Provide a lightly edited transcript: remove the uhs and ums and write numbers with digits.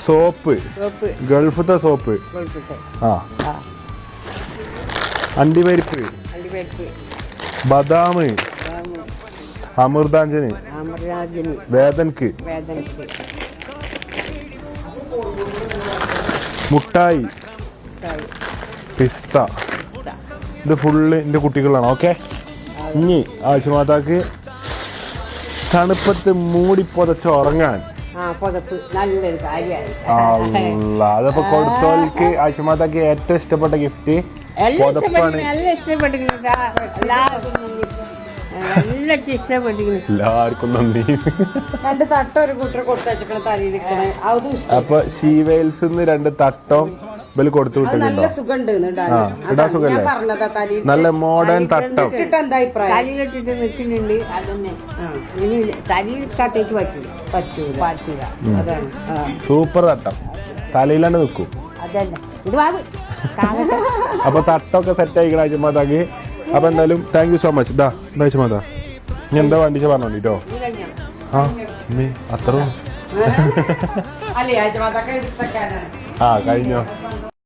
Soap ഗൾഫത്തെ soap ആ അണ്ടിപരിപ്പ് ബദാം അമൃതാഞ്ജന് വേദനക്ക് മുട്ടായി പിസ്ത ഇത് ഫുള്ള് എൻ്റെ കുട്ടികളാണ്. ഓക്കെ, ഇനി ആവശ്യമാതാക്ക് തണുപ്പത്ത് മൂടി പുതച്ച് ഉറങ്ങാൻ അതപ്പോ കൊടുത്തോൽക്ക് ആവശ്യമാതാക്ക് ഏറ്റവും ഇഷ്ടപ്പെട്ട ഗിഫ്റ്റ് പുതപ്പാണ്. എല്ലാവർക്കും നന്ദി. അപ്പൊ ഷീവെയിൽസ് 2 തട്ടം ബല് കൊടുത്തു വിട്ടിട്ടുണ്ടോ? ഇടാൻ സുഖല്ലേ? നല്ല മോഡേൺ തട്ടം സൂപ്പർ തട്ടം തലയിലാണ്ട് നിൽക്കും. അപ്പൊ തട്ടൊക്കെ സെറ്റ് ആയിക്കണ ആഴ്ചമാതാക്ക്. അപ്പൊ എന്തായാലും താങ്ക് യു സോ മച്ച്. ഇതാ ആഴ്ചമാതാ ഇനി എന്താ വണ്ടിച്ച പറഞ്ഞോട്ടോ. ആ അത്ര കഴിഞ്ഞോ?